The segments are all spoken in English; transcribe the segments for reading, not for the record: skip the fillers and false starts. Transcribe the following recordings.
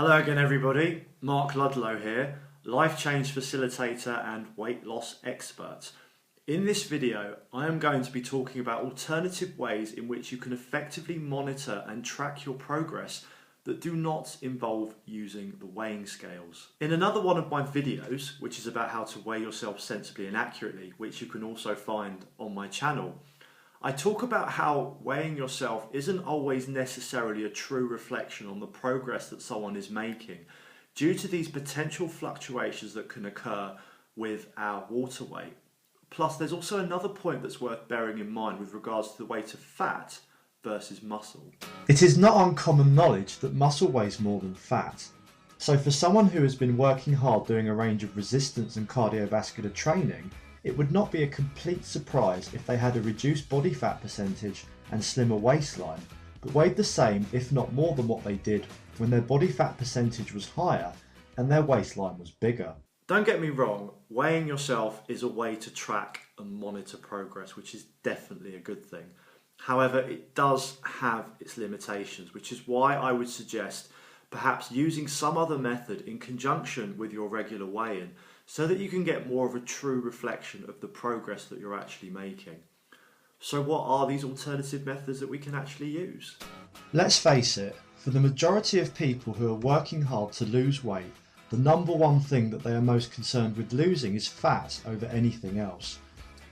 Hello again everybody, Mark Ludlow here, life change facilitator and weight loss expert. In this video I am going to be talking about alternative ways in which you can effectively monitor and track your progress that do not involve using the weighing scales. In another one of my videos, which is about how to weigh yourself sensibly and accurately, which you can also find on my channel, I talk about how weighing yourself isn't always necessarily a true reflection on the progress that someone is making due to these potential fluctuations that can occur with our water weight. Plus, there's also another point that's worth bearing in mind with regards to the weight of fat versus muscle. It is not uncommon knowledge that muscle weighs more than fat. So for someone who has been working hard doing a range of resistance and cardiovascular training, it would not be a complete surprise if they had a reduced body fat percentage and slimmer waistline, but weighed the same if not more than what they did when their body fat percentage was higher and their waistline was bigger. Don't get me wrong, weighing yourself is a way to track and monitor progress, which is definitely a good thing. However, it does have its limitations, which is why I would suggest perhaps using some other method in conjunction with your regular weigh-in so that you can get more of a true reflection of the progress that you're actually making. So what are these alternative methods that we can actually use? Let's face it, for the majority of people who are working hard to lose weight, the number one thing that they are most concerned with losing is fat over anything else.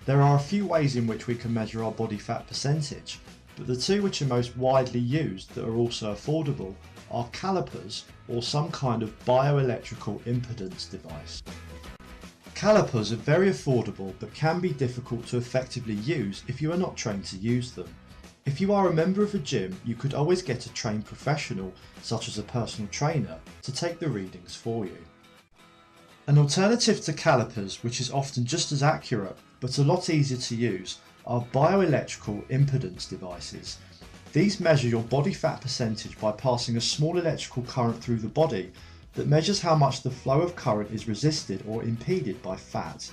There are a few ways in which we can measure our body fat percentage, but the two which are most widely used that are also affordable are calipers or some kind of bioelectrical impedance device. Calipers are very affordable but can be difficult to effectively use if you are not trained to use them. If you are a member of a gym, you could always get a trained professional, such as a personal trainer, to take the readings for you. An alternative to calipers, which is often just as accurate but a lot easier to use, are bioelectrical impedance devices. These measure your body fat percentage by passing a small electrical current through the body that measures how much the flow of current is resisted or impeded by fat.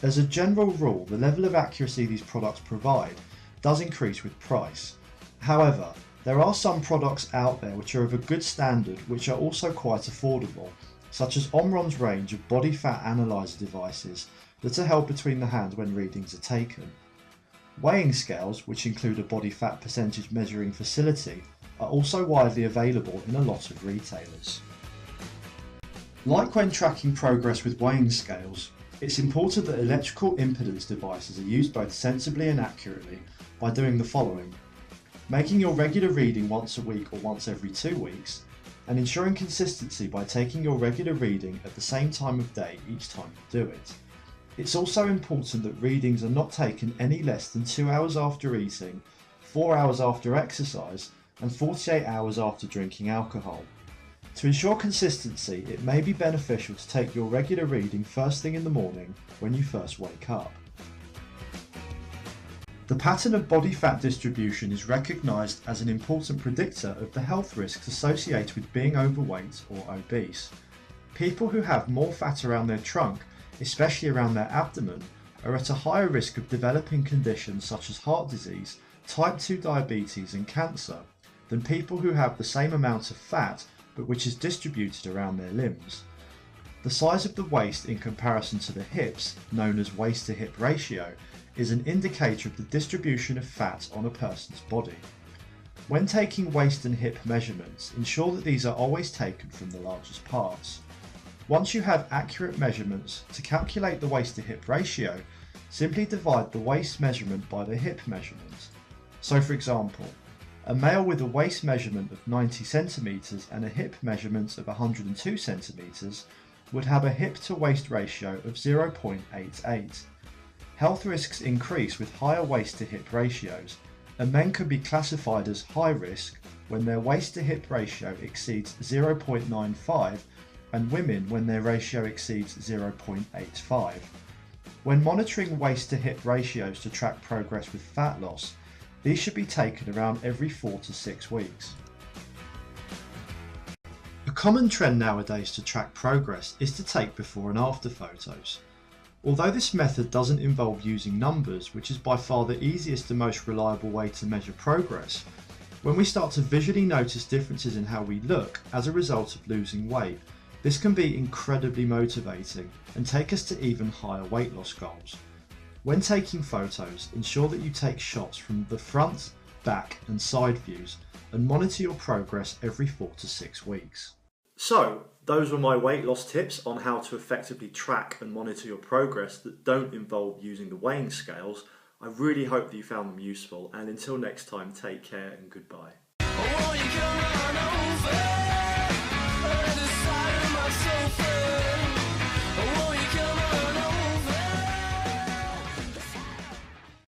As a general rule, the level of accuracy these products provide does increase with price. However, there are some products out there which are of a good standard which are also quite affordable, such as Omron's range of body fat analyzer devices that are held between the hands when readings are taken. Weighing scales, which include a body fat percentage measuring facility, are also widely available in a lot of retailers. Like when tracking progress with weighing scales, it's important that electrical impedance devices are used both sensibly and accurately by doing the following: making your regular reading once a week or once every 2 weeks, and ensuring consistency by taking your regular reading at the same time of day each time you do it. It's also important that readings are not taken any less than 2 hours after eating, 4 hours after exercise, and 48 hours after drinking alcohol. To ensure consistency, it may be beneficial to take your regular reading first thing in the morning when you first wake up. The pattern of body fat distribution is recognised as an important predictor of the health risks associated with being overweight or obese. People who have more fat around their trunk, especially around their abdomen, are at a higher risk of developing conditions such as heart disease, type 2 diabetes and cancer than people who have the same amount of fat but which is distributed around their limbs. The size of the waist in comparison to the hips, known as waist to hip ratio, is an indicator of the distribution of fat on a person's body. When taking waist and hip measurements, ensure that these are always taken from the largest parts. Once you have accurate measurements, to calculate the waist to hip ratio, simply divide the waist measurement by the hip measurement. So for example, a male with a waist measurement of 90 cm and a hip measurement of 102 cm would have a hip to waist ratio of 0.88. Health risks increase with higher waist to hip ratios, and men can be classified as high risk when their waist to hip ratio exceeds 0.95 and women when their ratio exceeds 0.85. When monitoring waist to hip ratios to track progress with fat loss, these should be taken around every 4 to 6 weeks. A common trend nowadays to track progress is to take before and after photos. Although this method doesn't involve using numbers, which is by far the easiest and most reliable way to measure progress, When we start to visually notice differences in how we look as a result of losing weight, this can be incredibly motivating and take us to even higher weight loss goals. When taking photos, ensure that you take shots from the front, back and side views and monitor your progress every 4 to 6 weeks. So, those were my weight loss tips on how to effectively track and monitor your progress that don't involve using the weighing scales. I really hope that you found them useful, and until next time, take care and goodbye. Oh,